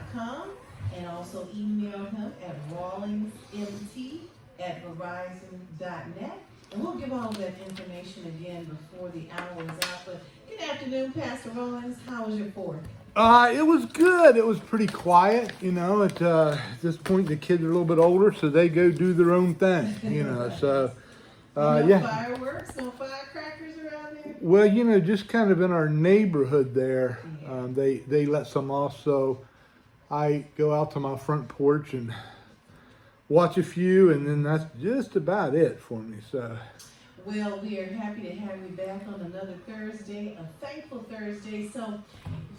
rawlingsmt@verizon.com, and also email him at rawlingsmt@verizon.net. And we'll give all that information again before the hour is out. But good afternoon, Pastor Rawlings. How was your fourth? It was good. It was pretty quiet, At this point, the kids are a little bit older, so they go do their own thing, So, No yeah. fireworks, no firecrackers around there? Well, just kind of in our neighborhood there, they let some off. So I go out to my front porch and watch a few, and then that's just about it for me. So. Well, we are happy to have you back on another Thursday, a thankful Thursday. So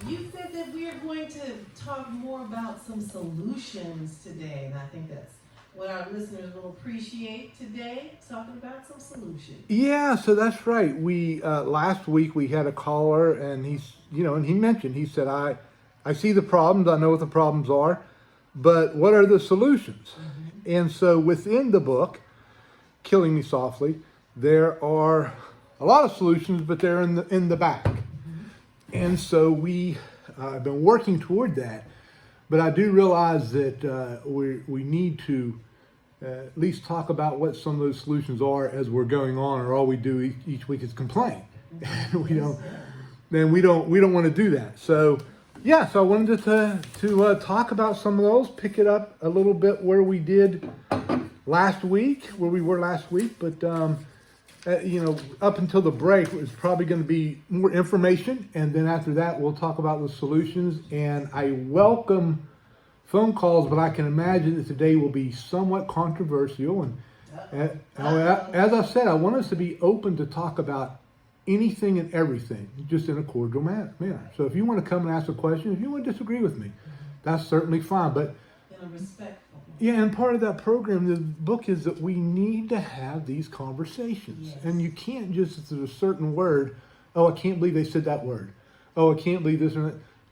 you said that we are going to talk more about some solutions today, and I think that's what our listeners will appreciate today, talking about some solutions. Yeah, so that's right. We last week we had a caller, and he mentioned, he said, I see the problems, I know what the problems are, but what are the solutions? Mm-hmm. And so within the book, Killing Me Softly, there are a lot of solutions, but they're in the back. Mm-hmm. And so we have been working toward that. But I do realize that we need to at least talk about what some of those solutions are as we're going on, or all we do each week is complain. Mm-hmm. we don't want to do that. So yeah, so I wanted to talk about some of those, pick it up a little bit where we were last week, but up until the break, it's probably going to be more information, and then after that, we'll talk about the solutions. And I welcome phone calls, but I can imagine that today will be somewhat controversial. And as I said, I want us to be open to talk about anything and everything, just in a cordial manner. So if you want to come and ask a question, if you want to disagree with me, that's certainly fine. But in a respectful. Yeah, and part of that program, the book, is that we need to have these conversations. Yes. And you can't just, at a certain word, oh, I can't believe they said that word. Oh, I can't believe this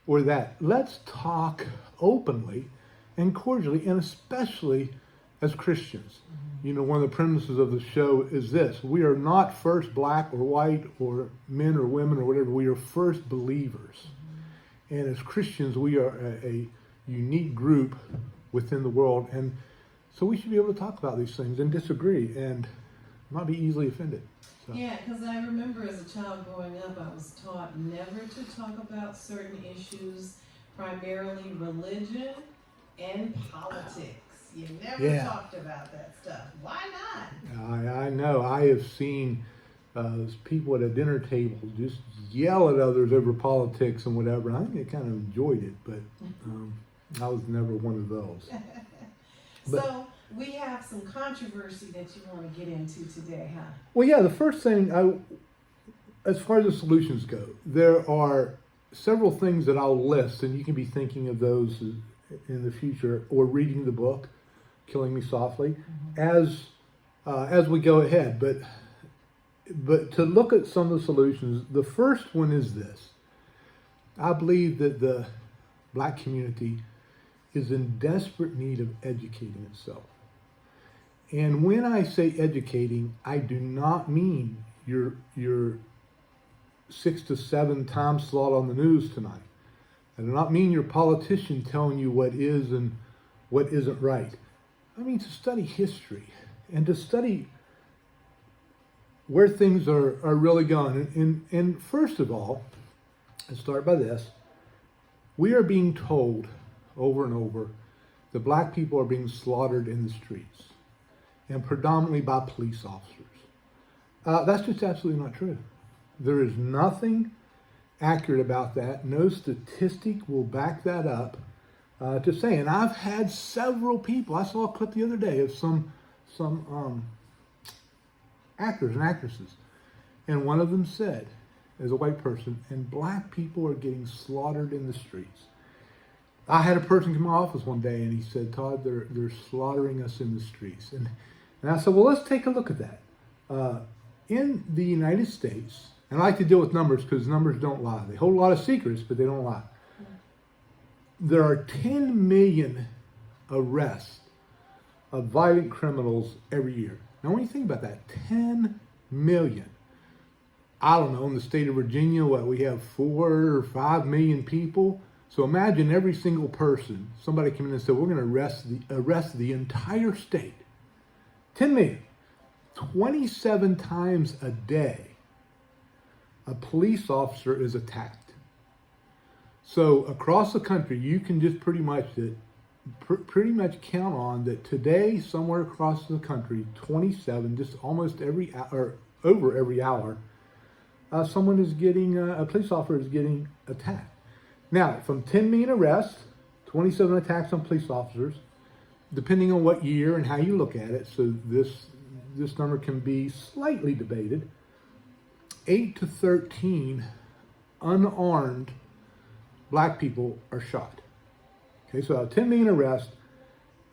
or that. Let's talk openly and cordially, and especially as Christians. Mm-hmm. One of the premises of the show is this: we are not first black or white or men or women or whatever. We are first believers. Mm-hmm. And as Christians, we are a unique group within the world, and so we should be able to talk about these things and disagree and not be easily offended. So. Yeah, because I remember as a child growing up, I was taught never to talk about certain issues, primarily religion and politics. You never talked about that stuff. Why not? I know. I have seen people at a dinner table just yell at others over politics and whatever. And I think they kind of enjoyed it, but I was never one of those. So we have some controversy that you want to get into today, huh? Well, yeah, the first thing, as far as the solutions go, there are several things that I'll list, and you can be thinking of those in the future or reading the book, Killing Me Softly, mm-hmm. as we go ahead. But to look at some of the solutions, the first one is this. I believe that the black community is in desperate need of educating itself. And when I say educating, I do not mean your 6 to 7 time slot on the news tonight. I do not mean your politician telling you what is and what isn't right. I mean to study history and to study where things are really going. And first of all, let's start by this. We are being told over and over that black people are being slaughtered in the streets, and predominantly by police officers. That's just absolutely not true. There is nothing accurate about that. No statistic will back that up to say. And I've had several people. I saw a clip the other day of some actors and actresses, and one of them said, as a white person, and black people are getting slaughtered in the streets. I had a person come to my office one day and he said, Todd, they're slaughtering us in the streets. And I said, well, let's take a look at that. In the United States, and I like to deal with numbers because numbers don't lie. They hold a lot of secrets, but they don't lie. There are 10 million arrests of violent criminals every year. Now, when you think about that, 10 million. I don't know, in the state of Virginia, we have 4 or 5 million people. So imagine every single person, somebody came in and said, we're going to arrest the entire state. 10 million. 27 times a day, a police officer is attacked. So across the country, you can just pretty much count on that today, somewhere across the country, 27, just almost every hour, over every hour, a police officer is getting attacked. Now, from 10 million arrests, 27 attacks on police officers, depending on what year and how you look at it, so this number can be slightly debated, 8 to 13 unarmed black people are shot. Okay, so out of 10 million arrests,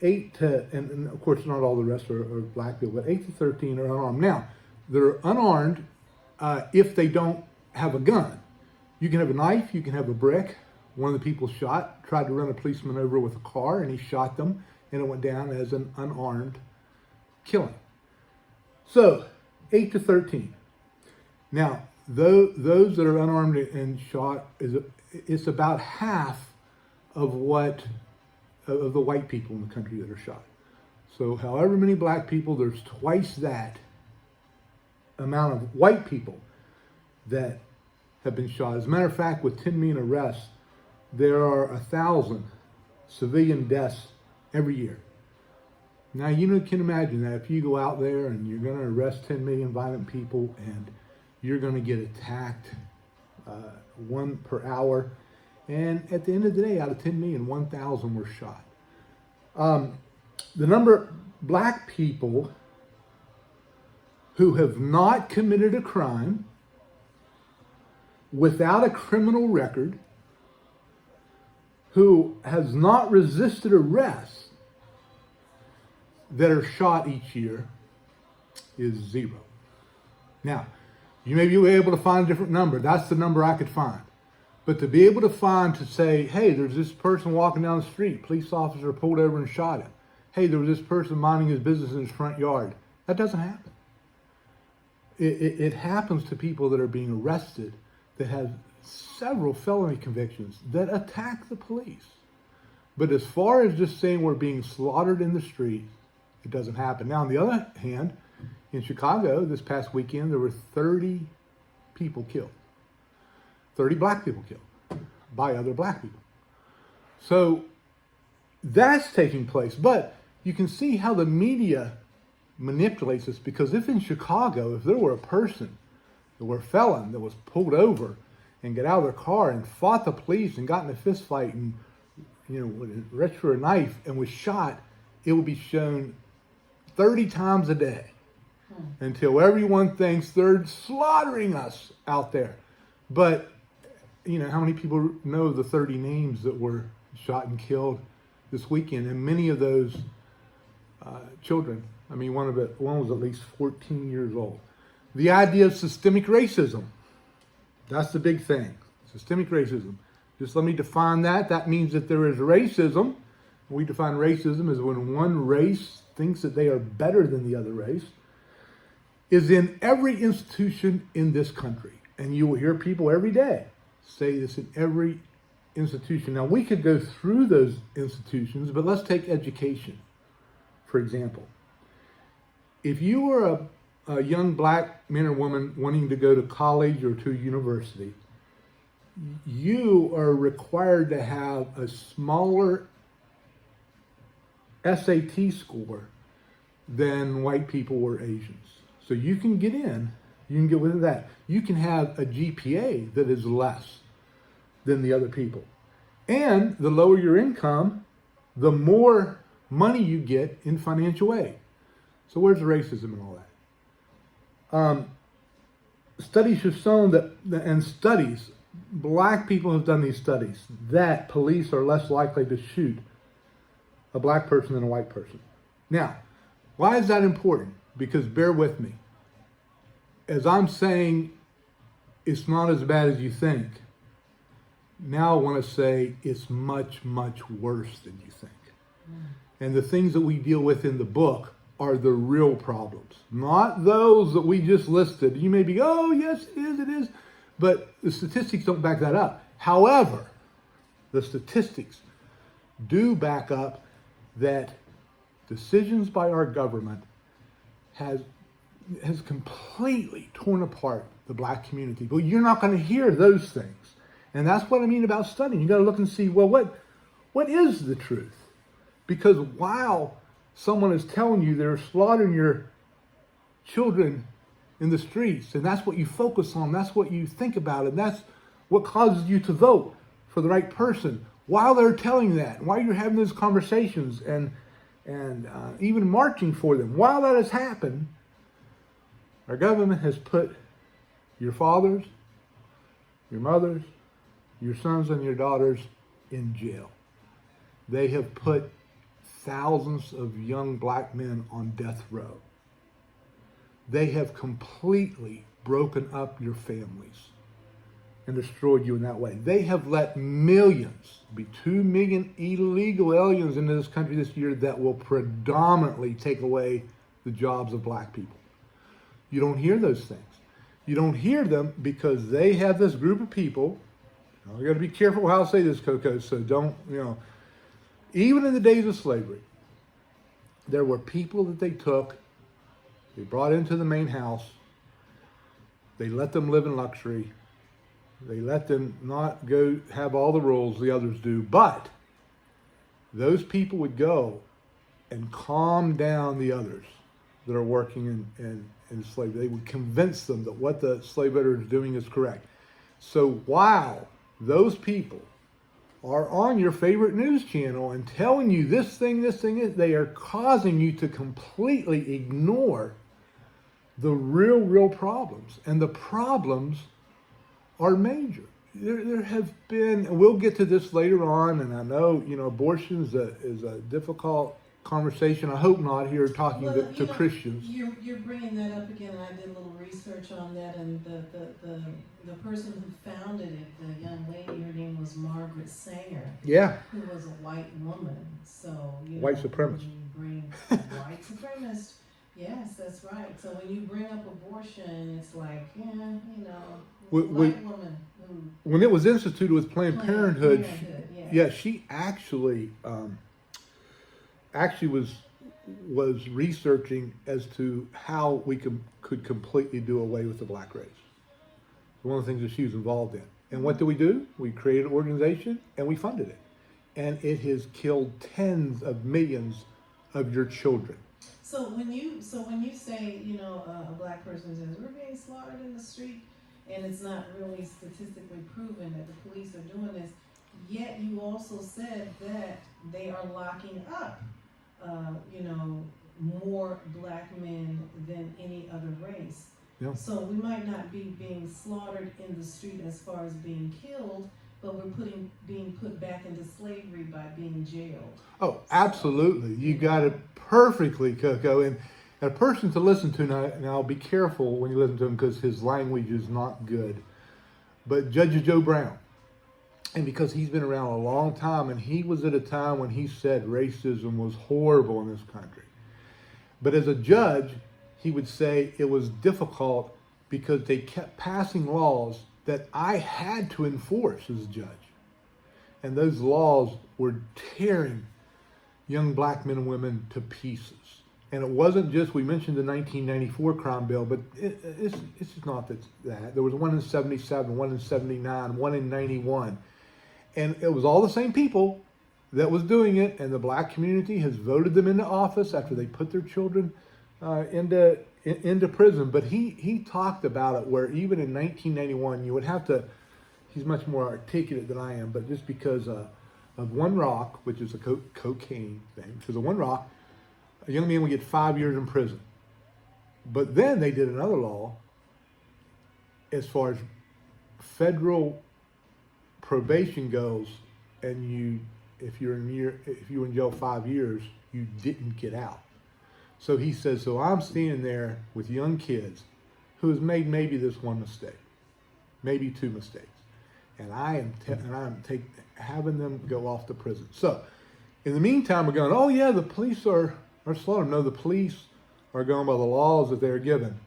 8 to, and of course not all the rest are black people, but 8 to 13 are unarmed. Now, they're unarmed if they don't have a gun. You can have a knife, you can have a brick. One of the people tried to run a policeman over with a car, and he shot them, and it went down as an unarmed killing. So, 8 to 13. Now, those that are unarmed and shot, it's about half of the white people in the country that are shot. So, however many black people, there's twice that amount of white people that have been shot. As a matter of fact, with 10 million arrests, there are 1,000 civilian deaths every year. Now, you can imagine that if you go out there and you're going to arrest 10 million violent people and you're going to get attacked, one per hour, and at the end of the day, out of 10 million, 1,000 were shot. The number of black people who have not committed a crime, without a criminal record, who has not resisted arrest, that are shot each year is 0. Now, you may be able to find a different number. That's the number I could find. But to be able to say, hey, there's this person walking down the street, police officer pulled over and shot him. Hey, there was this person minding his business in his front yard. That doesn't happen. It happens to people that are being arrested that have several felony convictions that attack the police. But as far as just saying we're being slaughtered in the street, it doesn't happen. Now, on the other hand, in Chicago this past weekend, there were 30 people killed. 30 black people killed by other black people. So that's taking place. But you can see how the media manipulates this, because if in Chicago, if there were a person that were a felon that was pulled over and got out of their car and fought the police and got in a fist fight and reached for a knife and was shot, it would be shown 30 times a day until everyone thinks they're slaughtering us out there. But how many people know the 30 names that were shot and killed this weekend? And many of those children, one was at least 14 years old. The idea of systemic racism, that's the big thing. Systemic racism. Just let me define that. That means that there is racism. We define racism as when one race thinks that they are better than the other race, is in every institution in this country. And you will hear people every day say this in every institution. Now, we could go through those institutions, but let's take education, for example. If you were a young black man or woman wanting to go to college or to university, you are required to have a smaller SAT score than white people or Asians. So you can get in, you can get within that. You can have a GPA that is less than the other people. And the lower your income, the more money you get in financial aid. So where's the racism and all that? Studies have shown that, black people have done these studies, that police are less likely to shoot a black person than a white person. Now, why is that important? Because bear with me. As I'm saying, it's not as bad as you think. Now I want to say it's much, much worse than you think. And the things that we deal with in the book are the real problems, not those that we just listed. You may be, oh, yes, it is. But the statistics don't back that up. However, the statistics do back up that decisions by our government has completely torn apart the black community. But you're not going to hear those things. And that's what I mean about studying. You got to look and see, well, what is the truth? Because while someone is telling you they're slaughtering your children in the streets, and that's what you focus on, that's what you think about, and that's what causes you to vote for the right person, while they're telling that, while you're having those conversations and even marching for them, while that has happened, our government has put your fathers, your mothers, your sons and your daughters in jail. They have put thousands of young black men on death row. They have completely broken up your families and destroyed you in that way. They have let millions, be 2 million illegal aliens into this country this year that will predominantly take away the jobs of black people. You don't hear those things. You don't hear them because they have this group of people. You got to be careful how I say this, Coco, so don't, even in the days of slavery, there were people that they took, they brought into the main house, they let them live in luxury, they let them not go have all the rules the others do, but those people would go and calm down the others that are working in slavery. They would convince them that what the slave owner is doing is correct. So while those people are on your favorite news channel and telling you this thing is, they are causing you to completely ignore the real problems. And the problems are major. There have been, and we'll get to this later on, and I know, abortion is a difficult conversation. I hope not here talking to Christians. You're bringing that up again, and I did a little research on that, and the person who founded it, the young lady, her name was Margaret Sanger. Yeah. Who was a white woman. So white supremacist. When you bring white supremacist. Yes, that's right. So when you bring up abortion, it's like, white woman. When it was instituted with Planned Parenthood, yes. She actually was researching as to how we could completely do away with the black race. One of the things that she was involved in. And what do? We created an organization and we funded it. And it has killed tens of millions of your children. So when you say, a black person says, we're being slaughtered in the street, and it's not really statistically proven that the police are doing this, yet you also said that they are locking up, more black men than any other race. Yeah. So we might not be being slaughtered in the street as far as being killed, but we're being put back into slavery by being jailed. Oh, absolutely. You got it perfectly, Coco. And a person to listen to, now be careful when you listen to him because his language is not good. But Judge Joe Brown, and because he's been around a long time, and he was at a time when he said racism was horrible in this country. But as a judge, he would say it was difficult because they kept passing laws that I had to enforce as a judge. And those laws were tearing young black men and women to pieces. And it wasn't just, we mentioned the 1994 crime bill, but it's not that. There was one in 77, one in 79, one in 91. And it was all the same people that was doing it, and the black community has voted them into office after they put their children into prison. But he talked about it where even in 1991, you would have to, he's much more articulate than I am, but just because of one rock, which is a cocaine thing, because of one rock, a young man would get 5 years in prison. But then they did another law as far as federal probation goes, and if you were in jail 5 years, you didn't get out. So he says, so I'm standing there with young kids who has made maybe this one mistake, maybe two mistakes, and I'm having them go off to prison. So in the meantime, we're going, oh yeah, the police are slaughtering. No, the police are going by the laws that they're given.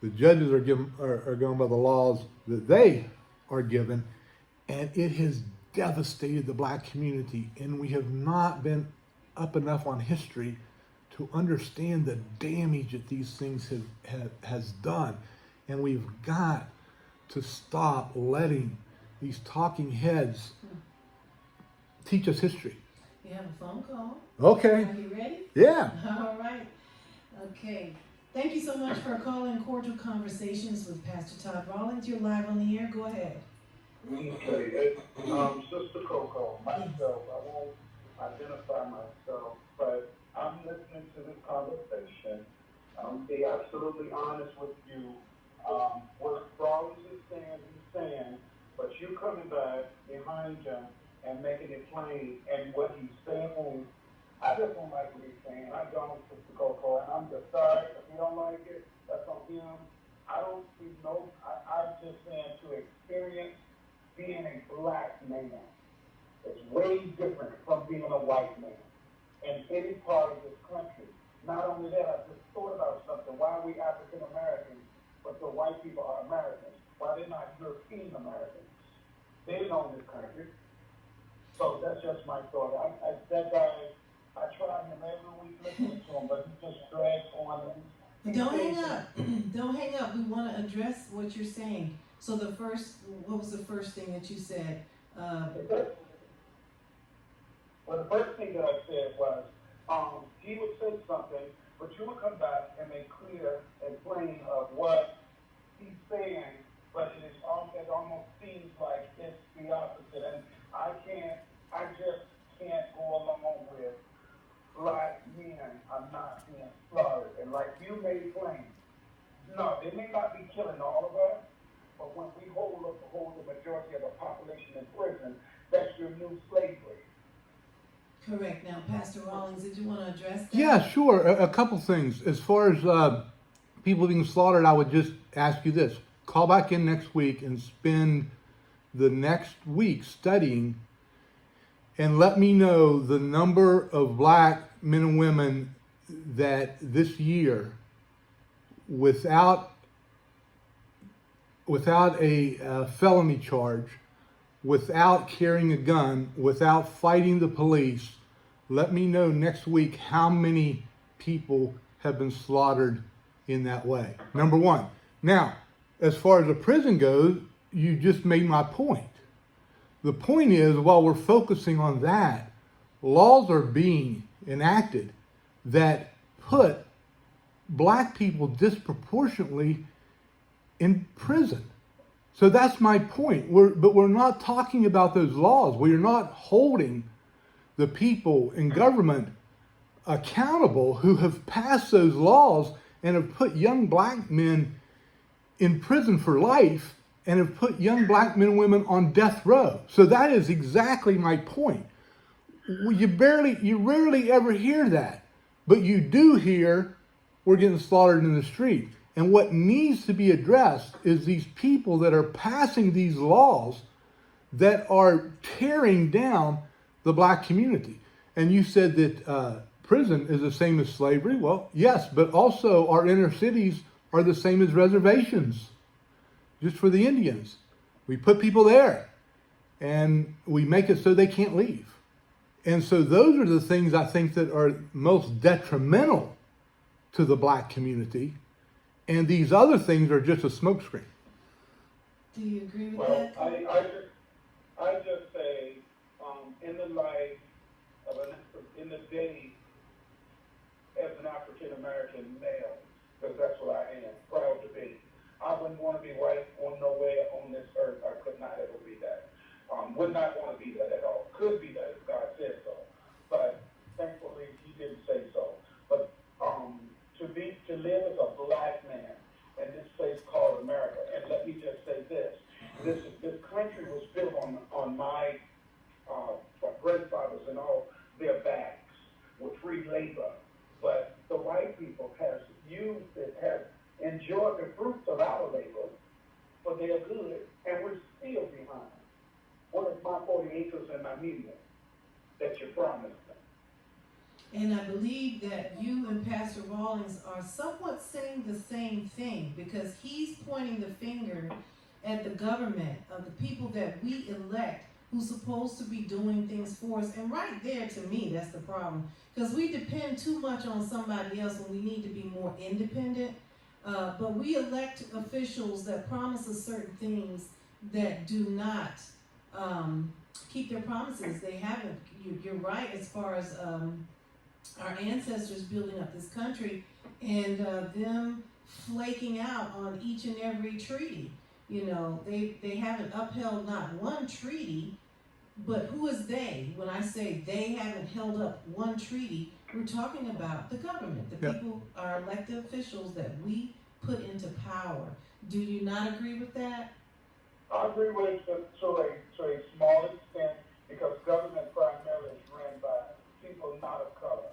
The judges are going by the laws that they are given, and it has devastated the black community, and we have not been up enough on history to understand the damage that these things has done. And we've got to stop letting these talking heads teach us history. We have a phone call. Okay. Are you ready? Yeah. All right. Okay. Thank you so much for calling Cordial Conversations with Pastor Todd Rollins. You're live on the air. Go ahead. Okay, Sister Coco, myself, I won't identify myself, but I'm listening to this conversation. Be absolutely honest with you. What Rollins is saying, he's saying, but you coming back behind him and making it plain, and what he's saying, I just don't like what he's saying. I don't, Sister Coco, and I'm just sorry. If you don't like it, that's on him. I don't see I'm just saying to experience being a black man. It's way different from being a white man in any part of this country. Not only that, I just thought about something. Why are we African Americans, but the white people are Americans? Why they're not European Americans? They didn't own this country. So that's just my thought. That guy, I try him every week listening to him, but he just drags on. Don't hang up. Don't hang up. We want to address what you're saying. So what was the first thing that you said? Well, the first thing that I said was, he would say something, but you would come back and make clear and plain of what he's saying, but it almost seems like it's the opposite. And I just can't go along with black men are not being slaughtered. And like you made plain, no, they may not be killing all of us, but when we hold the majority of the population in prison, that's your new slavery. Correct. Now, Pastor Rollins, did you want to address that? Yeah, sure. A couple things. As far as people being slaughtered, I would just ask you this. Call back in next week and spend the next week studying, and let me know the number of black men and women that this year, without a felony charge, without carrying a gun, without fighting the police, let me know next week how many people have been slaughtered in that way. Number one. Now, as far as the prison goes, you just made my point. The point is, while we're focusing on that, laws are being enacted that put black people disproportionately in prison. So that's my point. But we're not talking about those laws. We are not holding the people in government accountable who have passed those laws and have put young black men in prison for life and have put young black men and women on death row. So that is exactly my point. You rarely ever hear that, but you do hear we're getting slaughtered in the street. And what needs to be addressed is these people that are passing these laws that are tearing down the black community. And you said that prison is the same as slavery. Well, yes, but also our inner cities are the same as reservations, just for the Indians. We put people there and we make it so they can't leave. And so those are the things I think that are most detrimental to the black community. And these other things are just a smokescreen. Do you agree with Well, that? I just say, in the life of in the day as an African American male, because that's what I am, proud to be. I wouldn't want to be white on nowhere on this earth. I could not ever be that. Would not want to be that at all. Could be that if God said so, but thankfully He didn't say so. But to live as a black man in this place called America, and let me just say this: this country was built on my grandfathers and all their backs with free labor, but the white people have used it, have enjoyed the fruits of our labor for their good, and we're still behind. What is my 40 acres and my million that you promised them? And I believe that you and Pastor Rollins are somewhat saying the same thing, because he's pointing the finger at the government of the people that we elect who's supposed to be doing things for us. And right there, to me, that's the problem. Because we depend too much on somebody else when we need to be more independent. But we elect officials that promise us certain things that do not keep their promises. They haven't. You're right as far as our ancestors building up this country and them flaking out on each and every treaty. You know, they haven't upheld not one treaty, but who is they? When I say they haven't held up one treaty, we're talking about the government, the people, our elected officials that we put into power. Do you not agree with that? I agree with it to a small extent because government primarily is ran by people not of color.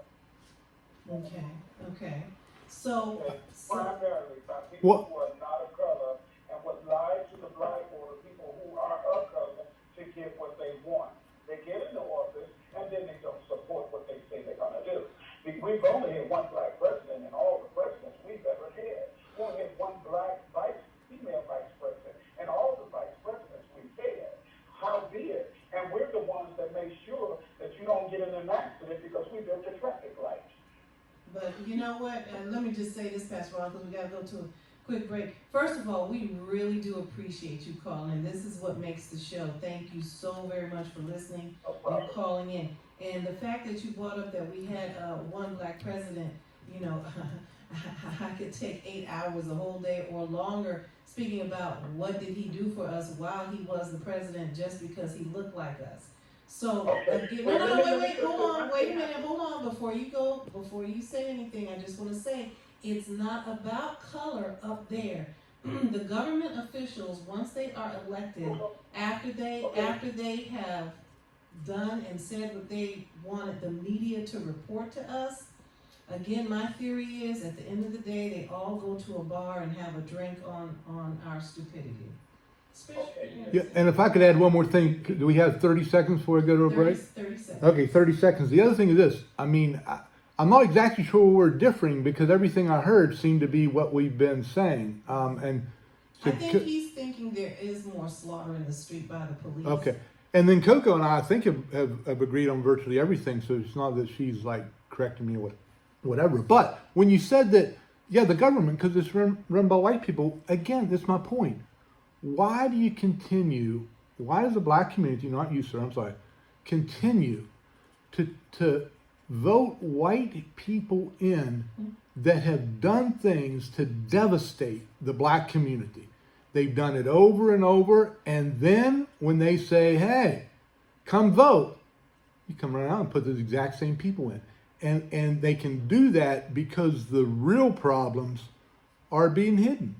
Okay. So Primarily by people who are not of color and would lie to the black or the people who are of color to get what they want. They get into office and then they don't support what they say they're going to do. We've only had one black president in all the presidents we've ever had. We only had one female vice president and all the vice presidents we've had. Howbeit, and we're the ones that make sure that you don't get in an accident because we built the traffic lights. But you know what? And let me just say this, Pastor Ron, because we got to go to a quick break. First of all, we really do appreciate you calling in. This is what makes the show. Thank you so very much for listening and calling in. And the fact that you brought up that we had one black president, you know, I could take 8 hours, a whole day or longer, speaking about what did he do for us while he was the president just because he looked like us. So, again, wait, wait a minute, hold on, before you say anything, I just want to say, it's not about color up there. The government officials, once they are elected, after they have done and said what they wanted the media to report to us, again, my theory is, at the end of the day, they all go to a bar and have a drink on our stupidity. Yeah, and if I could add one more thing, do we have 30 seconds before we go to a break? 30 seconds. Okay, 30 seconds. The other thing is this. I mean, I'm not exactly sure we're differing because everything I heard seemed to be what we've been saying. And so I think he's thinking there is more slaughter in the street by the police. Okay. And then Coco and I think have agreed on virtually everything, so it's not that she's like correcting me or whatever. But when you said that, yeah, the government, because it's run by white people, again, that's my point. Why does the black community, not you, sir, I'm sorry, continue to vote white people in that have done things to devastate the black community? They've done it over and over, and then when they say, hey, come vote, you come around and put those exact same people in. And they can do that because the real problems are being hidden.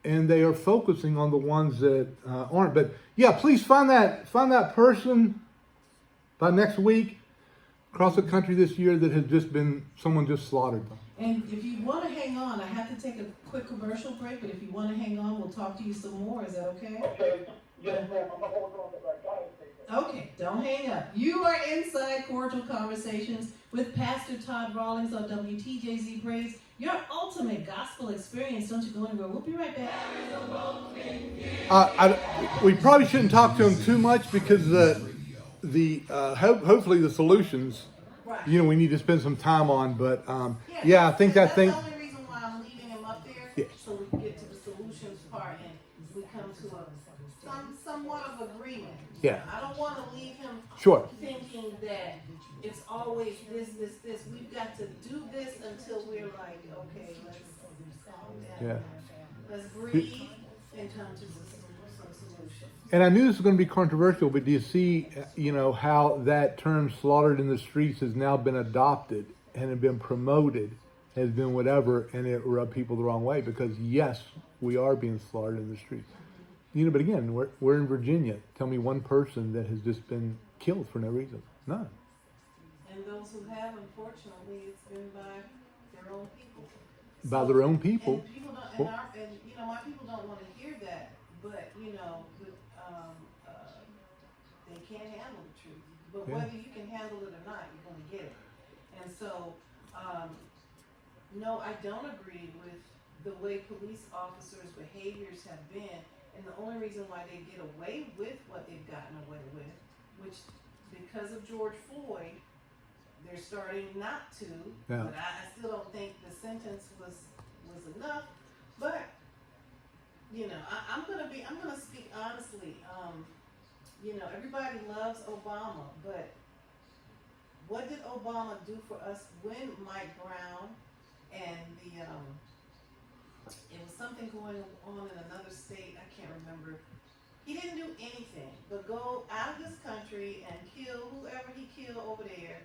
And they are focusing on the ones that aren't. But yeah, please find that person by next week across the country this year that has just been, someone just slaughtered them. And if you want to hang on, I have to take a quick commercial break, but if you want to hang on, we'll talk to you some more. Is that okay? Okay. Yes, ma'am. I'm going to hold on because I got to take it. Okay, don't hang up. You are inside Cordial Conversations with Pastor Todd Rawlings on WTJZ Praise, your ultimate gospel experience. Don't you go anywhere. We'll be right back. We probably shouldn't talk to him too much because hopefully the solutions, Right. you know, we need to spend some time on. But yeah, I think that's the only reason why I'm leaving him up there, yeah. so we can get to the solutions part and we come to somewhat of agreement. Yeah. I don't want to leave him thinking that it's always this. We've got to do this until we're like, okay, let's calm down. Yeah. Let's breathe and come to some solutions. And I knew this was going to be controversial, but do you see, you know, how that term slaughtered in the streets has now been adopted and have been promoted, has been whatever, and it rubbed people the wrong way because, yes, we are being slaughtered in the streets. You know, but again, we're in Virginia. Tell me one person that has just been killed for no reason. None. And those who have, unfortunately, it's been by their own people. By their own people. And people don't, and you know, my people don't want to hear that, but you know, they can't handle the truth. But whether you can handle it or not, you're going to get it. And so, no, I don't agree with the way police officers' behaviors have been. And the only reason why they get away with what they've gotten away with which because of George Floyd, they're starting not to. Yeah. But I still don't think the sentence was enough. But you know, I'm gonna speak honestly. You know, everybody loves Obama, but what did Obama do for us when Mike Brown and it was something going on in another state, I can't remember. He didn't do anything but go out of this country and kill whoever he killed over there,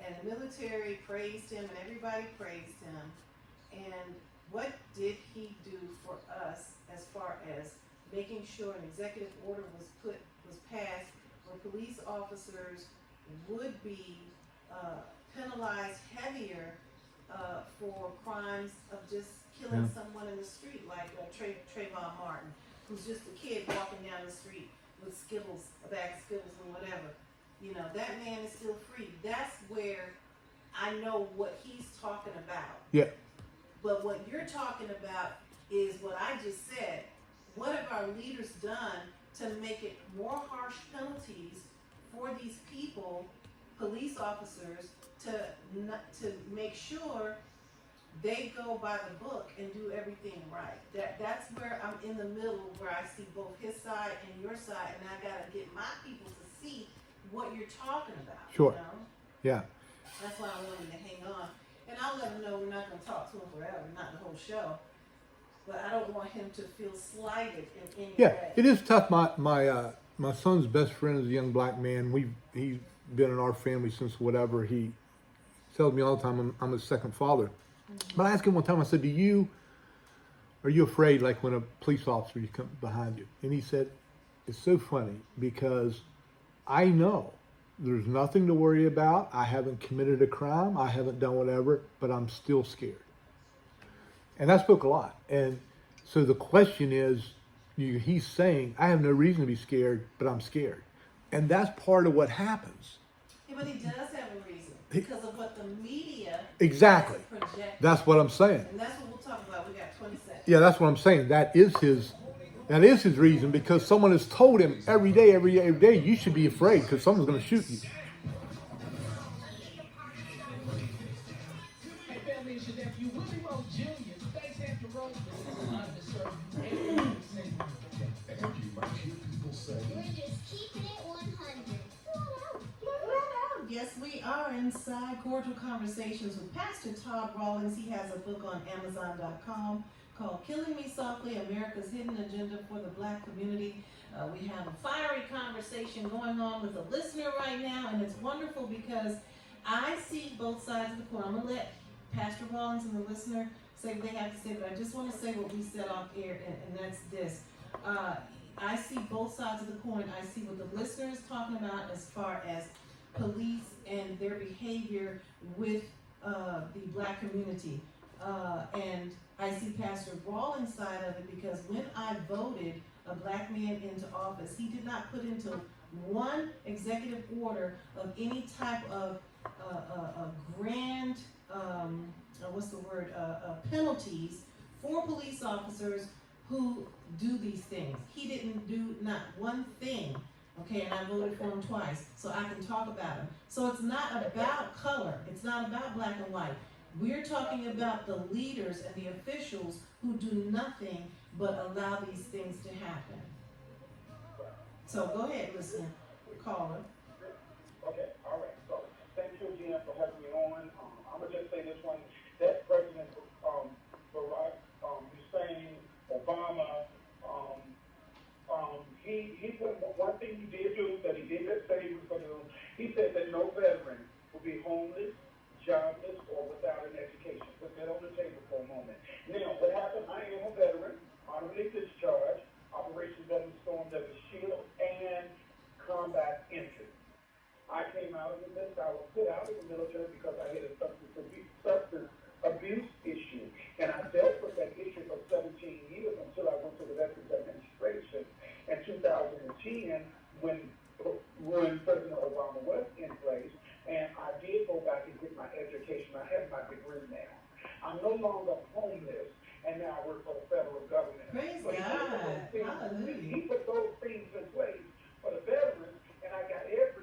and the military praised him and everybody praised him. And what did he do for us as far as making sure an executive order was passed where police officers would be penalized heavier for crimes of just killing someone in the street, like Trayvon Martin, who's just a kid walking down the street with Skittles, a bag of Skittles and whatever. You know, that man is still free. That's where I know what he's talking about. Yeah. But what you're talking about is what I just said. What have our leaders done to make it more harsh penalties for these people, police officers, to make sure they go by the book and do everything right? That's where I'm in the middle, where I see both his side and your side, and I gotta get my people to see what you're talking about. Sure. You know? Yeah. That's why I wanted to hang on. And I'll let him know we're not gonna talk to him forever, not the whole show. But I don't want him to feel slighted in any Yeah, way. it is tough. My son's best friend is a young black man. He's been in our family since whatever. He tells me all the time I'm his second father. But I asked him one time, I said, are you afraid, like when a police officer comes behind you? And he said, it's so funny because I know there's nothing to worry about. I haven't committed a crime. I haven't done whatever, but I'm still scared. And that spoke a lot. And so the question is, he's saying, I have no reason to be scared, but I'm scared. And that's part of what happens. Yeah, but he does have a reason. Because of what the media Exactly. has projected. That's what I'm saying. And that's what we'll talk about. We got 20 seconds. Yeah, that's what I'm saying. That is his reason, because someone has told him every day, you should be afraid because someone's going to shoot you. Yes, we are inside Cordial Conversations with Pastor Todd Rawlings. He has a book on Amazon.com called Killing Me Softly, America's Hidden Agenda for the Black Community. We have a fiery conversation going on with a listener right now, and it's wonderful because I see both sides of the coin. I'm going to let Pastor Rawlings and the listener say what they have to say, but I just want to say what we said off air, and that's this. I see both sides of the coin. I see what the listener is talking about as far as police and their behavior with the black community. And I see Pastor Rawlings' side of it, because when I voted a black man into office, he did not put into one executive order of any type of grand, penalties for police officers who do these things. He didn't do not one thing. Okay, and I voted for him twice, so I can talk about him. So it's not about color. It's not about black and white. We're talking about the leaders and the officials who do nothing but allow these things to happen. So go ahead, listener, caller. Okay, all right. So thank you again for having me on. I'm gonna just say this one: that President Barack Hussein Obama. He put one thing he did do that he did just say he was going to do. He said that no veteran will be homeless, jobless, or without an education. Put that on the table for a moment. Now, what happened? I am a veteran, honorably discharged, Operation Desert Storm, Desert Shield, and combat entry. I came out of the military. I was put out of the military because I had a substance abuse issue, and I dealt with that issue for 17 years until I went to the Veterans Administration in 2010 when President Obama was in place, and I did go back and get my education. I have my degree now. I'm no longer homeless, and now I work for the federal government. Praise God. Hallelujah. He put those things in place for the veterans, and I got every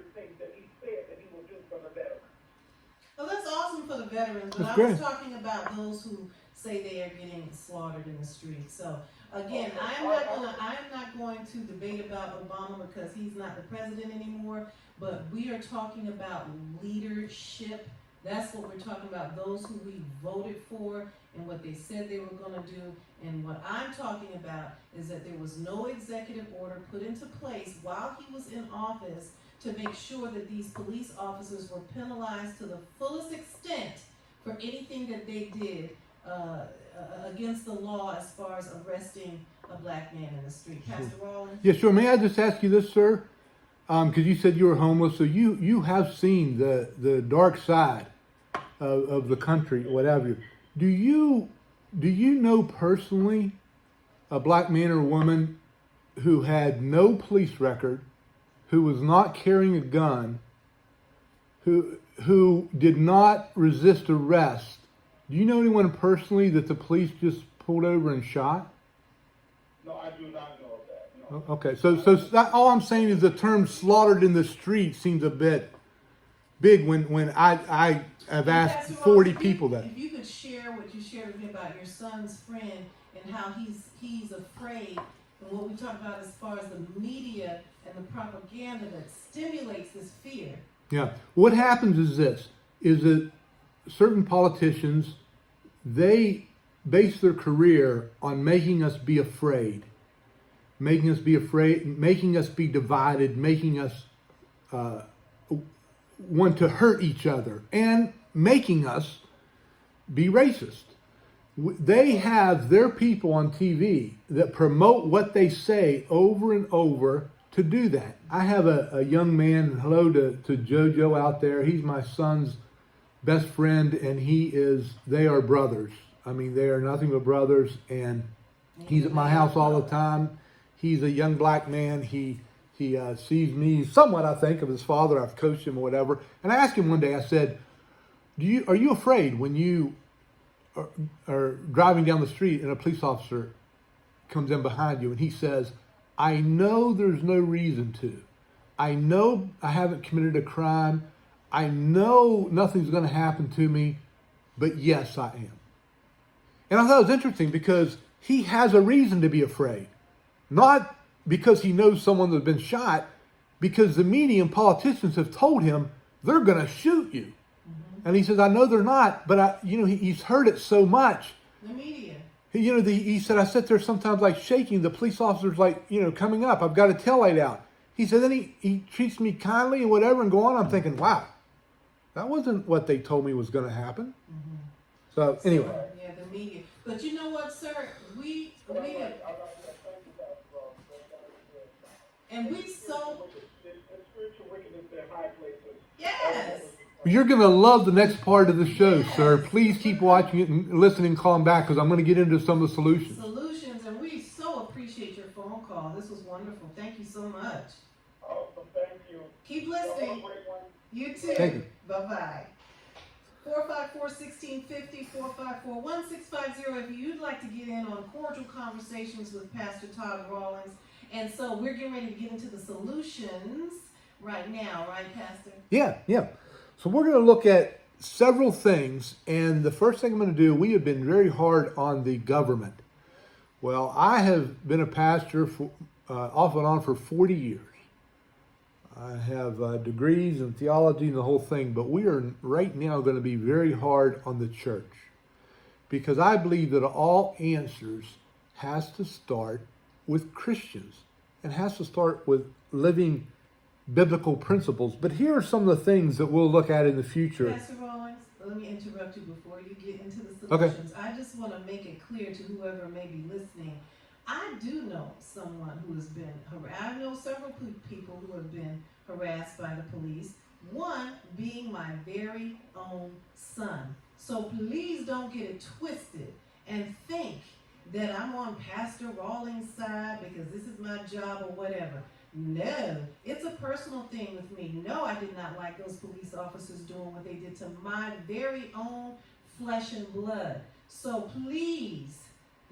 veterans, but That's I great. was talking about those who say they are getting slaughtered in the streets. So again, I am not going to debate about Obama because he's not the president anymore, but we are talking about leadership. That's what we're talking about, those who we voted for and what they said they were going to do. And what I'm talking about is that there was no executive order put into place while he was in office to make sure that these police officers were penalized to the fullest extent for anything that they did against the law as far as arresting a black man in the street. Pastor Rollins? Yeah, sure. May I just ask you this, sir? Because you said you were homeless, so you have seen the dark side of the country, what have you. Do you know personally a black man or woman who had no police record, who was not carrying a gun, who did not resist arrest? Do you know anyone personally that the police just pulled over and shot? No, I do not know of that. No. Okay, so that, all I'm saying is the term "slaughtered in the street" seems a bit big when I have asked Pastor 40 Rollins, people that. If you could share what you shared with me about your son's friend and how he's afraid, and what we talked about as far as the media and the propaganda that stimulates this fear. Yeah, what happens is this: is that certain politicians, they base their career on making us be afraid, making us be divided, making us want to hurt each other, and making us be racist. They have their people on TV that promote what they say over and over to do that. I have a young man, hello to JoJo out there. He's my son's best friend, and they are brothers. I mean, they are nothing but brothers, and he's at my house all the time. He's a young black man. He sees me somewhat, I think, of his father. I've coached him or whatever. And I asked him one day, I said, are you afraid when you are driving down the street and a police officer comes in behind you? And he says, I know there's no reason to. I know I haven't committed a crime. I know nothing's going to happen to me, but yes, I am. And I thought it was interesting because he has a reason to be afraid. Not because he knows someone that's been shot, because the media and politicians have told him they're going to shoot you. Mm-hmm. And he says, I know they're not, but he's heard it so much. The media. He said, I sit there sometimes like shaking. The police officer's like, coming up. I've got a taillight out. He said, then he treats me kindly and whatever and go on. I'm thinking, wow, that wasn't what they told me was going to happen. Mm-hmm. So anyway. Yeah, the media. But you know what, sir? We have, and we so. Yes. You're going to love the next part of the show, sir. Please keep watching it and listening and calling back because I'm going to get into some of the solutions. And we so appreciate your phone call. This was wonderful. Thank you so much. Awesome, thank you. Keep listening. You too. Thank you. Bye-bye. 454-1650, 454-1650 if you'd like to get in on cordial conversations with Pastor Todd Rawlings. And so we're getting ready to get into the solutions right now, right, Pastor? Yeah. So we're going to look at several things, and the first thing I'm going to do, we have been very hard on the government. Well, I have been a pastor for, off and on for 40 years. I have degrees in theology and the whole thing, but we are right now going to be very hard on the church because I believe that all answers has to start with Christians and has to start with living biblical principles. But here are some of the things that we'll look at in the future. Pastor Rawlings, let me interrupt you before you get into the solutions. Okay. I just want to make it clear to whoever may be listening. I do know someone who has been harassed. I know several people who have been harassed by the police, one being my very own son. So please don't get it twisted and think that I'm on Pastor Rawlings' side because this is my job or whatever. No, it's a personal thing with me. No, I did not like those police officers doing what they did to my very own flesh and blood. So please,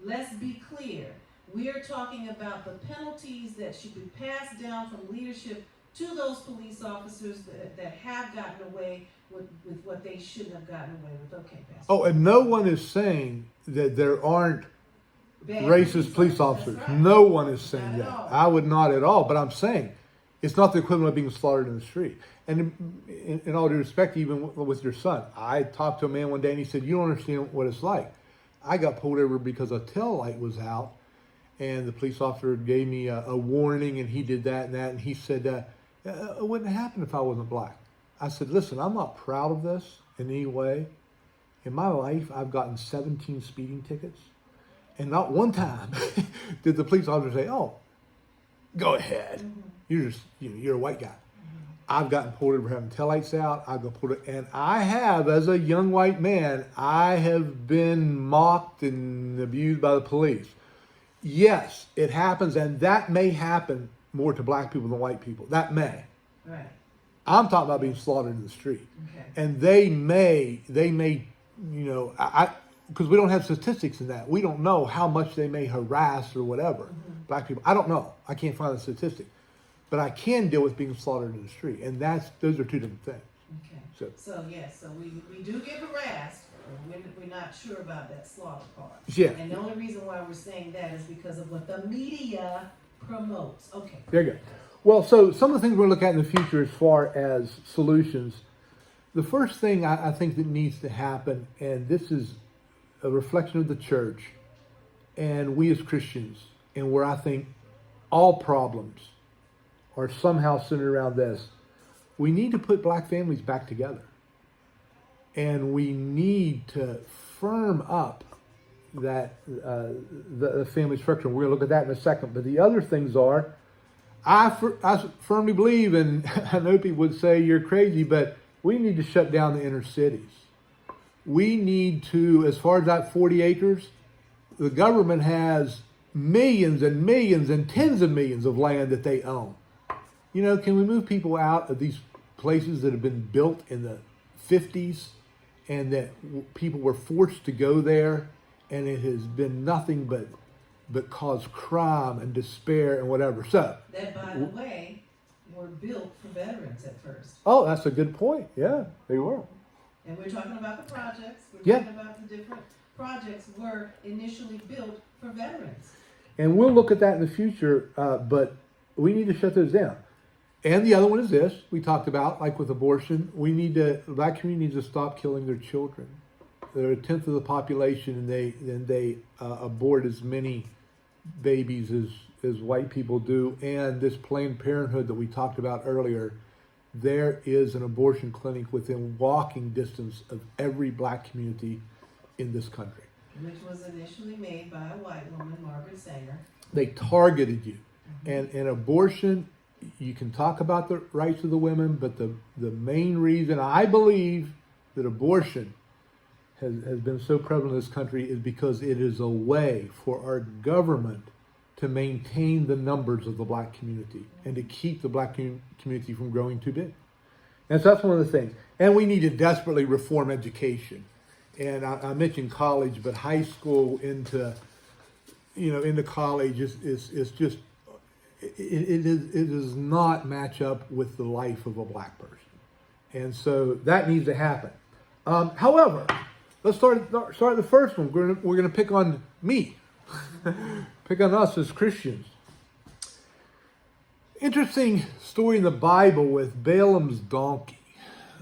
let's be clear. We are talking about the penalties that should be passed down from leadership to those police officers that have gotten away with what they shouldn't have gotten away with. Okay, Pastor. Oh, and no one is saying that there aren't Bad racist police officers. That's right. No one is saying Not at that. all. I would not at all. But I'm saying it's not the equivalent of being slaughtered in the street. And in all due respect, even with your son, I talked to a man one day and he said, "You don't understand what it's like. I got pulled over because a tail light was out, and the police officer gave me a warning, and he did that and that." And he said, "It wouldn't have happened if I wasn't black." I said, "Listen, I'm not proud of this in any way. In my life, I've gotten 17 speeding tickets. And not one time did the police officer say, 'Oh, go ahead. You're a white guy.' I've gotten pulled over for having taillights out. I've got pulled over, and I have, as a young white man, I have been mocked and abused by the police. Yes, it happens, and that may happen more to black people than white people. That may. Right. I'm talking about being slaughtered in the street. Okay. And they may, because we don't have statistics in that. We don't know how much they may harass or whatever black people. I don't know. I can't find the statistic. But I can deal with being slaughtered in the street. And those are two different things. Okay. So we do get harassed, but we're not sure about that slaughter part. Yeah. And the only reason why we're saying that is because of what the media promotes. Okay. There you go. Well, so some of the things we're going to look at in the future as far as solutions. The first thing I think that needs to happen, and this is a reflection of the church and we as Christians, and where I think all problems are somehow centered around this, we need to put black families back together. And we need to firm up that the family structure. We're going to look at that in a second. But the other things are, I firmly believe, and I know people would say you're crazy, but we need to shut down the inner cities. We need to, as far as that 40 acres, the government has millions and millions and tens of millions of land that they own. Can we move people out of these places that have been built in the 50s and that people were forced to go there, and it has been nothing but cause crime and despair and whatever. So that, by the way, were built for veterans at first. Oh, that's a good point. Yeah, they were. And we're talking about the projects. We're Yeah. talking about the different projects were initially built for veterans. And we'll look at that in the future, but we need to shut those down. And the other one is this, we talked about, like with abortion, the black community needs to stop killing their children. They're a tenth of the population, and they abort as many babies as white people do. And this Planned Parenthood that we talked about earlier, there is an abortion clinic within walking distance of every black community in this country. Which was initially made by a white woman, Margaret Sanger. They targeted you. And abortion, you can talk about the rights of the women, but the main reason I believe that abortion has been so prevalent in this country is because it is a way for our government to maintain the numbers of the black community and to keep the black community from growing too big. And so that's one of the things. And we need to desperately reform education. And I mentioned college, but high school into college is just, it does not match up with the life of a black person. And so that needs to happen. However, let's start the first one. We're going to pick on me. Pick on us as Christians. Interesting story in the Bible with Balaam's donkey.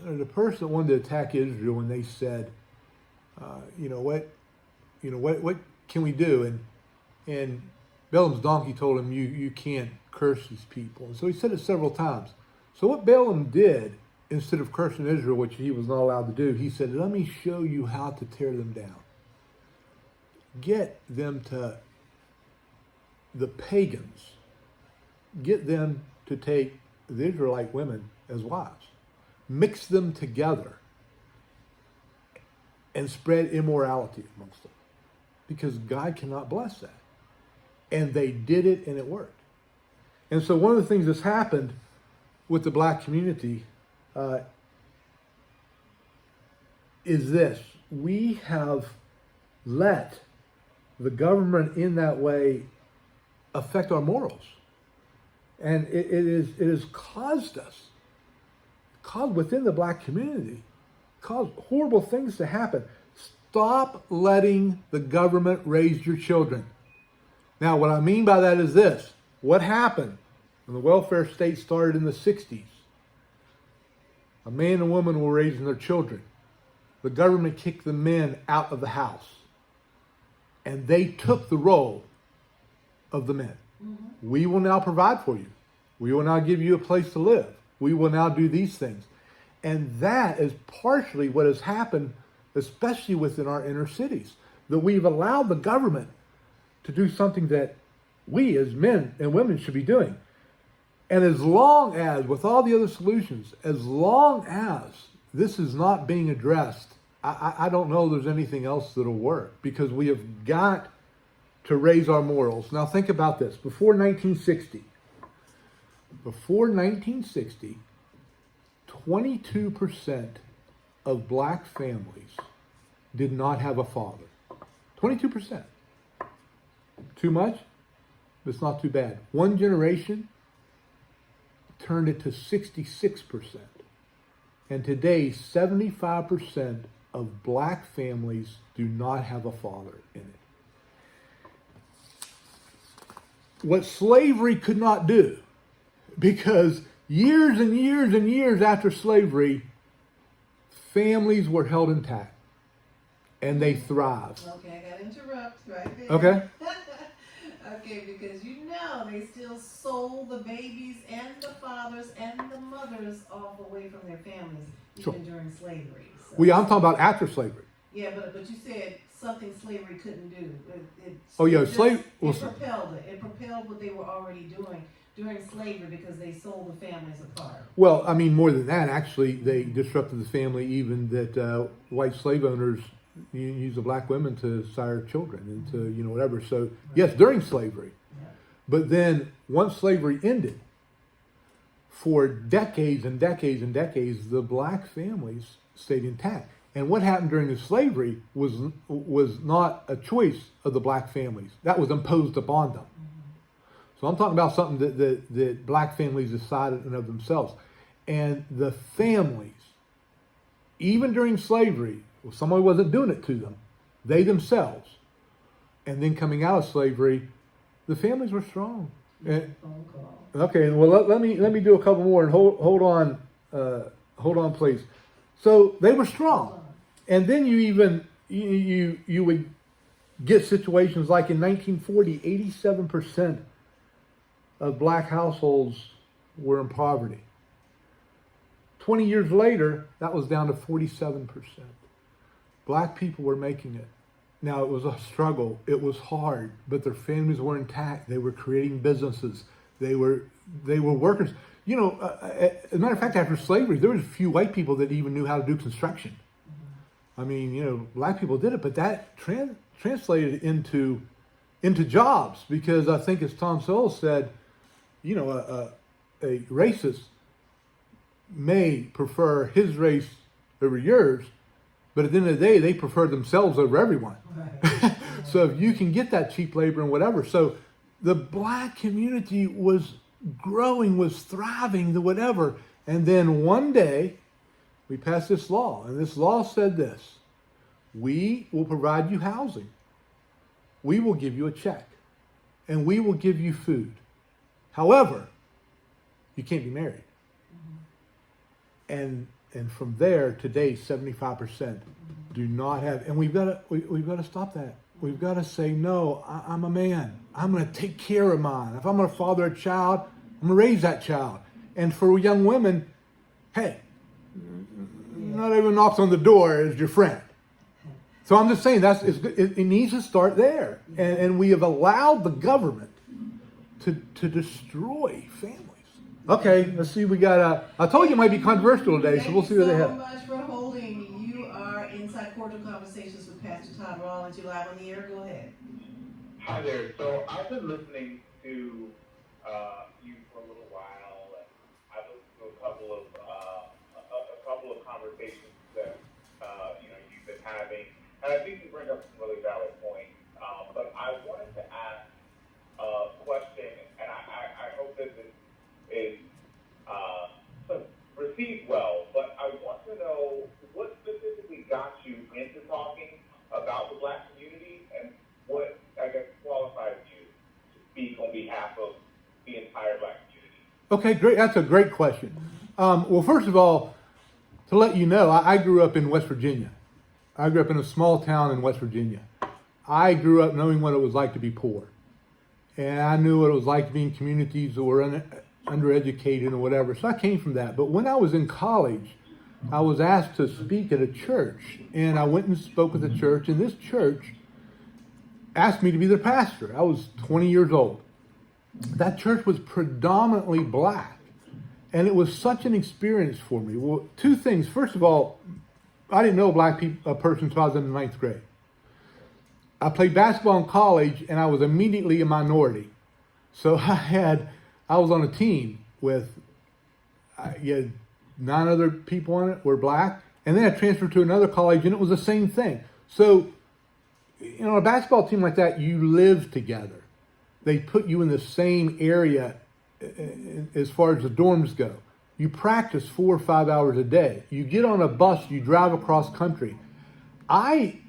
The person that wanted to attack Israel, and they said, what can we do? And Balaam's donkey told him, you can't curse these people. And so he said it several times. So what Balaam did, instead of cursing Israel, which he was not allowed to do, he said, let me show you how to tear them down. Get them to the pagans. Get them to take the Israelite women as wives. Mix them together and spread immorality amongst them. Because God cannot bless that. And they did it, and it worked. And so one of the things that's happened with the black community is this. We have let the government in that way affect our morals. And it has caused within the black community, caused horrible things to happen. Stop letting the government raise your children. Now, what I mean by that is this. What happened when the welfare state started in the 60s? A man and woman were raising their children. The government kicked the men out of the house. And they took the role of the men. Mm-hmm. We will now provide for you. We will now give you a place to live. We will now do these things. And that is partially what has happened, especially within our inner cities, that we've allowed the government to do something that we as men and women should be doing. And as long as, with all the other solutions, as long as this is not being addressed, I don't know there's anything else that'll work, because we have got to raise our morals. Now think about this. Before 1960, 22% of black families did not have a father. 22%. Too much? It's not too bad. One generation turned it to 66%. And today, 75% of black families do not have a father in it. What slavery could not do, because years and years and years after slavery, families were held intact and they thrived. Okay, I got to interrupt right there. Okay. Okay, because they still sold the babies and the fathers and the mothers off away from their families, even during slavery. So. Well, yeah, I'm talking about after slavery. Yeah, but you said something slavery couldn't do. It propelled it. It propelled what they were already doing during slavery, because they sold the families apart. Well, I mean, more than that, actually, they disrupted the family, even that white slave owners used the black women to sire children and to, whatever. So, yes, during slavery. Yeah. But then, once slavery ended, for decades and decades and decades, the black families stayed intact. And what happened during the slavery was not a choice of the black families. That was imposed upon them. So I'm talking about something that black families decided in of themselves. And the families, even during slavery, well, somebody wasn't doing it to them, they themselves, and then coming out of slavery, the families were strong. Okay, well let me do a couple more, and hold on, please. So they were strong, and then you would get situations like in 1940, 87% of black households were in poverty. 20 years later, that was down to 47%. Black people were making it. Now, it was a struggle. It was hard, but their families were intact. They were creating businesses. They were workers. As a matter of fact, after slavery, there was a few white people that even knew how to do construction. I mean, black people did it, but that translated into jobs, because I think, as Tom Sowell said, a racist may prefer his race over yours, but at the end of the day, they prefer themselves over everyone. Right. So if you can get that cheap labor and whatever. So the black community was growing, was thriving, the whatever. And then one day, we passed this law. And this law said this: we will provide you housing. We will give you a check. And we will give you food. However, you can't be married. And from there, today, 75% do not have, and we've got to stop that. We've got to say, no, I'm a man. I'm going to take care of mine. If I'm going to father a child, I'm going to raise that child. And for young women, hey, not everyone knocks on the door as your friend. So I'm just saying it needs to start there. And we have allowed the government to destroy families. Okay, let's see. We got I told you it might be controversial today, so we'll see what they have. Thank you so much for holding. You are Inside Cordial Conversations with Pastor Todd Rollins. You're live on the air. Go ahead. Hi there. So I've been listening to you for a little while, and I've listened to a couple of conversations that you've been having, and I think you bring up some really valid points. But I wanted to ask a question, and I hope that received well, but I want to know what specifically got you into talking about the Black community and what, I guess, qualifies you to speak on behalf of the entire Black community. Okay, great. That's a great question. Well, first of all, to let you know, I grew up in West Virginia. I grew up in a small town in West Virginia. I grew up knowing what it was like to be poor. And I knew what it was like to be in communities that were undereducated or whatever. So I came from that. But when I was in college, I was asked to speak at a church. And I went and spoke at the church. And this church asked me to be their pastor. I was 20 years old. That church was predominantly black. And it was such an experience for me. Well, two things. First of all, I didn't know a person until I was in the ninth grade. I played basketball in college, and I was immediately a minority. So I was on a team with 9 other people on it were black. And then I transferred to another college, and it was the same thing. So, a basketball team like that, you live together. They put you in the same area as far as the dorms go. You practice 4 or 5 hours a day. You get on a bus, you drive across country. I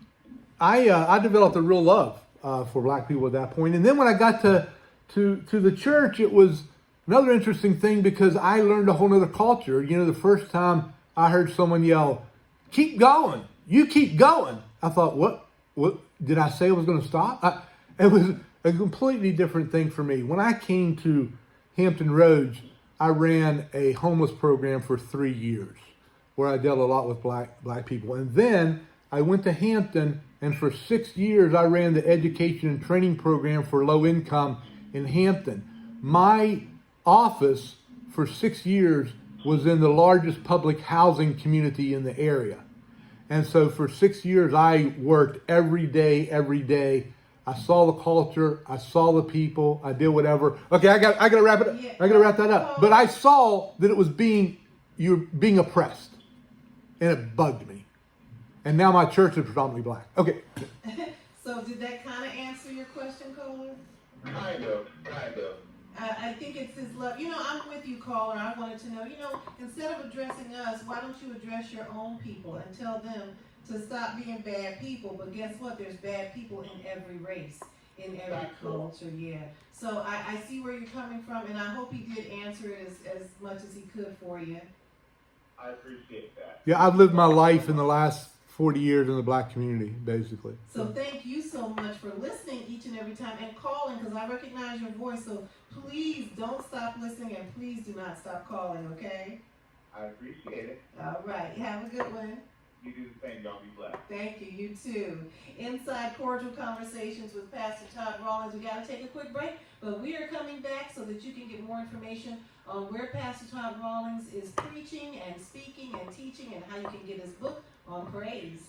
developed a real love for black people at that point. And then when I got to the church, it was another interesting thing because I learned a whole other culture. The first time I heard someone yell, "Keep going, you keep going." I thought, what did I say I was going to stop? It was a completely different thing for me. When I came to Hampton Roads, I ran a homeless program for 3 years where I dealt a lot with black people. And then I went to Hampton, and for 6 years I ran the education and training program for low income in Hampton. My office for 6 years was in the largest public housing community in the area. And so for 6 years I worked every day. I saw the culture, I saw the people, I did whatever. Okay, I got to wrap it up. I got to wrap that up. But I saw that it was you were being oppressed, and it bugged me. And now my church is predominantly black. Okay. So did that kind of answer your question, caller? Kind of. I think it's his love. I'm with you, caller. I wanted to know, instead of addressing us, why don't you address your own people and tell them to stop being bad people? But guess what? There's bad people in every race, in every culture, yeah. So I see where you're coming from, and I hope he did answer it as much as he could for you. I appreciate that. Yeah, I've lived my life in the last 40 years in the black community, basically. So thank you so much for listening each and every time and calling, because I recognize your voice. So please don't stop listening, and please do not stop calling, okay? I appreciate it. All right. Have a good one. You do the same. Y'all be blessed. Thank you. You too. Inside Cordial Conversations with Pastor Todd Rawlings. We got to take a quick break, but we are coming back so that you can get more information on where Pastor Todd Rawlings is preaching and speaking and teaching, and how you can get his book on praise.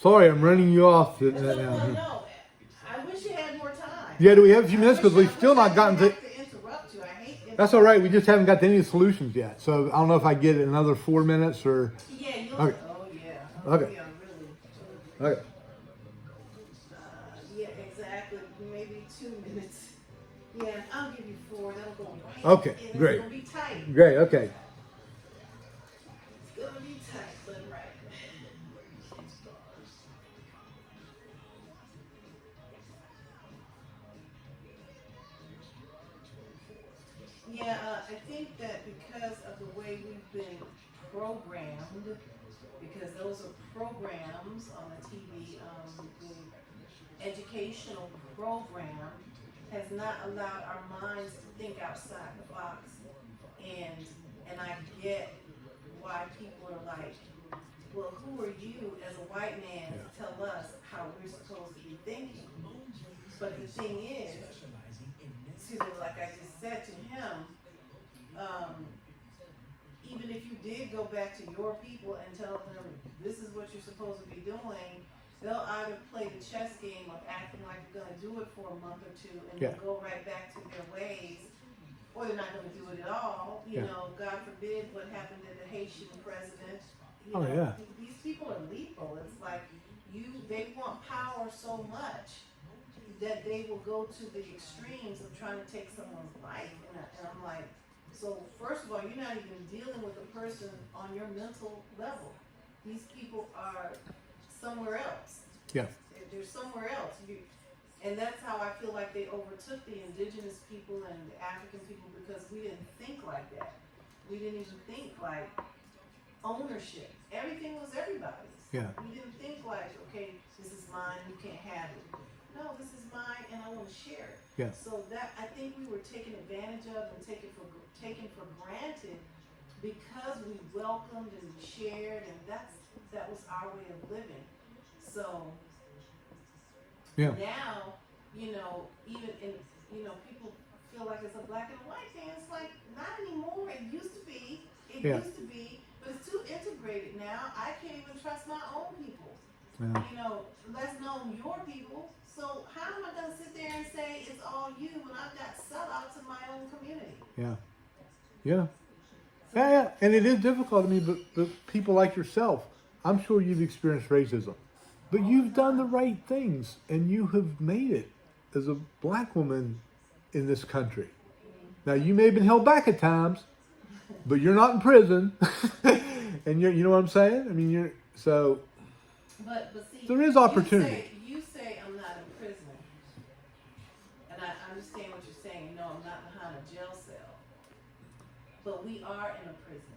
Sorry, I'm running you off. No, I wish you had more time. Yeah, do we have a few minutes? Because we've still not gotten to... Interrupt you. I hate That's all right. We just haven't got to any solutions yet. So I don't know if I get another 4 minutes or... Yeah, you'll... Okay. Oh, yeah. Okay. Yeah, really. Okay. Yeah, exactly. Maybe 2 minutes. Yeah, I'll give you 4. That'll go right. Okay, and great. It'll be tight. Great, okay. It's gonna be tight, but right. Yeah, I think that because of the way we've been programmed, because those are programs on the TV, the educational program has not allowed our minds to think outside the box. And I get why people are like, well, who are you as a white man to tell us how we're supposed to be thinking? But the thing is, like I just said to him, even if you did go back to your people and tell them this is what you're supposed to be doing, they'll either play the chess game of acting like they're going to do it for a month or 2 and then go right back to their ways, or they're not going to do it at all. You know, God forbid what happened to the Haitian president. These people are lethal. It's like they want power so much that they will go to the extremes of trying to take someone's life. And I'm like, So first of all, you're not even dealing with a person on your mental level. These people are somewhere else. Yeah. They're somewhere else. And that's how I feel like they overtook the indigenous people and the African people, because we didn't think like that. We didn't even think like ownership. Everything was everybody's. Yeah. We didn't think like, okay, this is mine, you can't have it. No, this is mine and I want to share it. Yeah. So that, I think we were taken advantage of and taken for granted, because we welcomed and we shared, and that was our way of living. So Yeah. now, even in, people feel like it's a black and white thing. It's like, not anymore. It used to be. Yeah. But it's too integrated now. I can't even trust my own people. Yeah. Less known your people. So how am I going to sit there and say it's all you when I've got sellouts in my own community? Yeah. Yeah. Yeah. And it is difficult. I mean, but people like yourself, I'm sure you've experienced racism, but you've done the right things, and you have made it as a black woman in this country. Now, you may have been held back at times, but you're not in prison. And you know what I'm saying? I mean, But see, there is opportunity. You say I'm not in prison, and I understand what you're saying. No, I'm not behind a jail cell, but we are in a prison.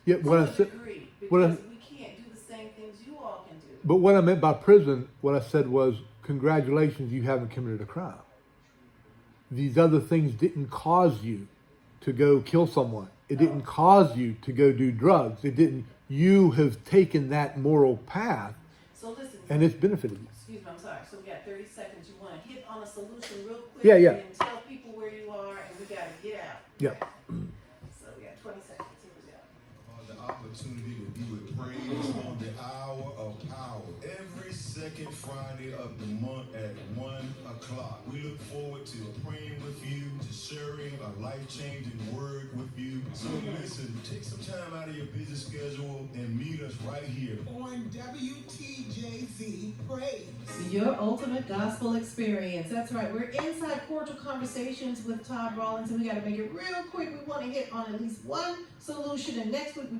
Yeah, To a degree, because we can't do the same things you all can do. But what I meant by prison, what I said was, congratulations, you haven't committed a crime. These other things didn't cause you to go kill someone. It didn't cause you to go do drugs. You have taken that moral path. So listen. And it's benefited you. Excuse me, I'm sorry. So we got 30 seconds. You want to hit on a solution real quick? Yeah. And tell people where you are, and we got to get out. Yeah. So we got 20 seconds. Here we go. The opportunity to be with praise on the hour of power every second Friday of the month at 1 o'clock. We look forward to praying with you, to sharing a life-changing word with you. So listen, take some time out of your busy schedule and meet us right here on WTJZ Praise. Your ultimate gospel experience. That's right. We're inside Cordial Conversations with Todd Rollins, and we got to make it real quick. We want to hit on at least one solution, and next week we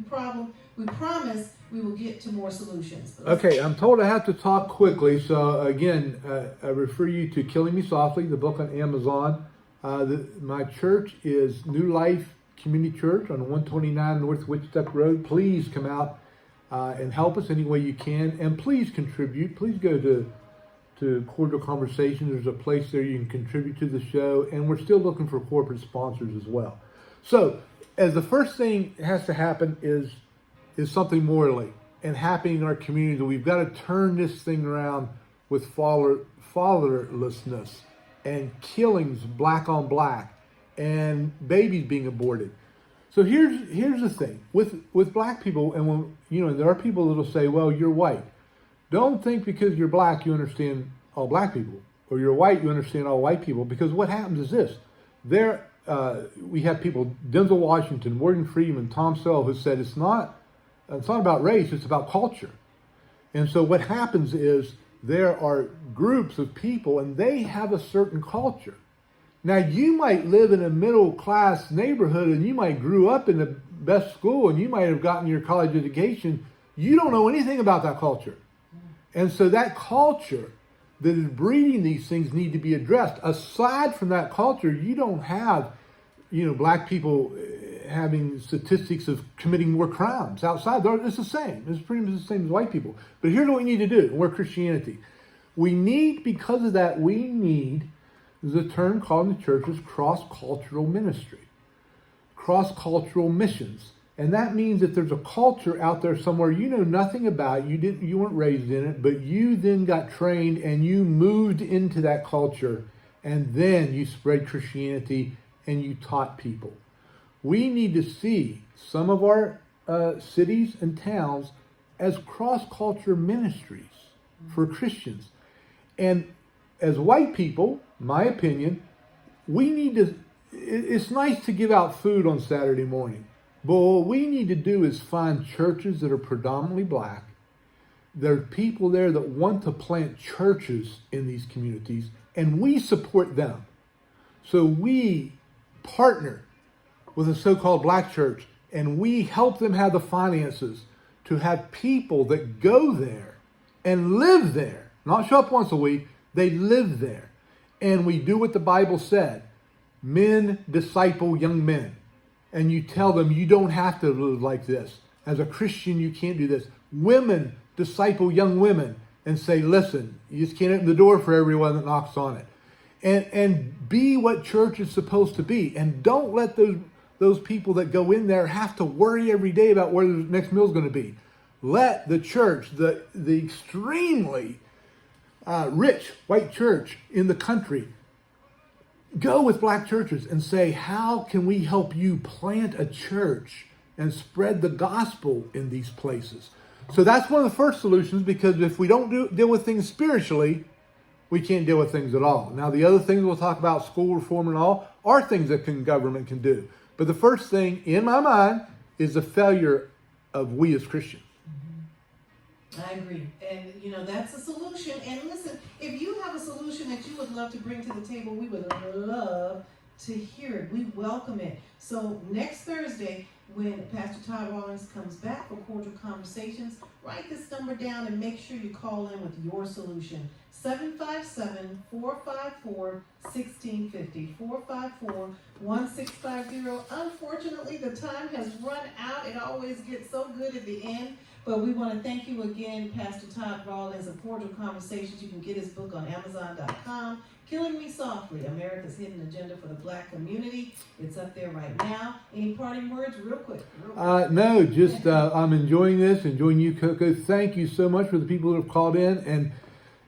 promise we will get to more solutions. Okay, I'm told I have to talk quickly, so again, I refer you to Killing Me Softly, the book on Amazon. My church is New Life Community Church on 129 North Wichita Road. Please come out and help us any way you can, and please contribute. Please go to Cordial Conversations. There's a place there you can contribute to the show, and we're still looking for corporate sponsors as well. So, as the first thing has to happen is something morally and happening in our community, that we've got to turn this thing around with fatherlessness and killings black on black and babies being aborted. So here's the thing with black people, and when there are people that will say, well, you're white. Don't think because you're black you understand all black people, or you're white you understand all white people, because what happens is this. We have people, Denzel Washington, Morgan Freeman, Tom Sowell, who said it's not about race, it's about culture. And so what happens is there are groups of people, and they have a certain culture. Now, you might live in a middle-class neighborhood, and you might grew up in the best school, and you might have gotten your college education. You don't know anything about that culture. And so that culture that is breeding these things need to be addressed. Aside from that culture, you don't have, black people having statistics of committing more crimes outside. It's the same. It's pretty much the same as white people. But here's what we need to do. We're Christianity. Because of that, we need the term called in the church is cross-cultural ministry, cross-cultural missions. And that means that there's a culture out there somewhere you know nothing about, you weren't raised in it, but you then got trained and you moved into that culture, and then you spread Christianity and you taught people. We need to see some of our cities and towns as cross-culture ministries for Christians. And as white people, my opinion, it's nice to give out food on Saturday morning. But what we need to do is find churches that are predominantly black. There are people there that want to plant churches in these communities, and we support them. So we partner with a so-called black church, and we help them have the finances to have people that go there and live there, not show up once a week, they live there. And we do what the Bible said. Men disciple young men. And you tell them you don't have to live like this. As a Christian, you can't do this. Women disciple young women and say, listen, you just can't open the door for everyone that knocks on it. And be what church is supposed to be. And don't let those people that go in there have to worry every day about where the next meal is going to be. Let the church, the extremely rich white church in the country, go with black churches and say, how can we help you plant a church and spread the gospel in these places? So that's one of the first solutions, because if we don't deal with things spiritually, we can't deal with things at all. Now, the other things we'll talk about, school reform and all, are things that government can do. But the first thing, in my mind, is the failure of we as Christians. I agree. And, that's a solution. And listen, if you have a solution that you would love to bring to the table, we would love to hear it. We welcome it. So next Thursday, when Pastor Todd Rawlings comes back for Cordial Conversations, write this number down and make sure you call in with your solution. 757-454-1650. 454-1650. Unfortunately, the time has run out. It always gets so good at the end. But we want to thank you again, Pastor Todd Rawlings of Cordial Conversations. You can get his book on Amazon.com. Killing Me Softly, America's Hidden Agenda for the Black Community. It's up there right now. Any parting words, real quick? No, just I'm enjoying this, enjoying you, Coco. Thank you so much for the people who have called in. And,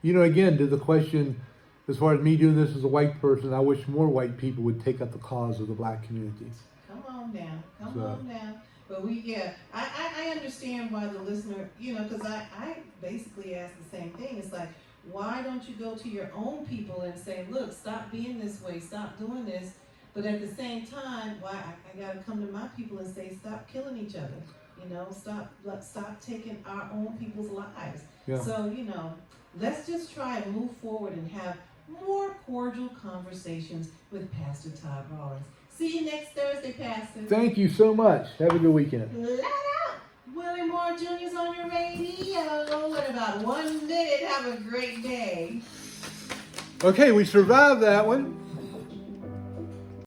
again, to the question, as far as me doing this as a white person, I wish more white people would take up the cause of the black community. Come on now. Come on now. But I understand why the listener, because I basically ask the same thing. It's like, why don't you go to your own people and say, look, stop being this way, stop doing this. But at the same time, why I got to come to my people and say, stop killing each other. Stop taking our own people's lives. Yeah. So, let's just try and move forward and have more cordial conversations with Pastor Todd Rawlings. See you next Thursday, Pastor. Thank you so much. Have a good weekend. Let out! Willie Moore Jr.'s on your radio in about 1 minute. Have a great day. Okay, we survived that one.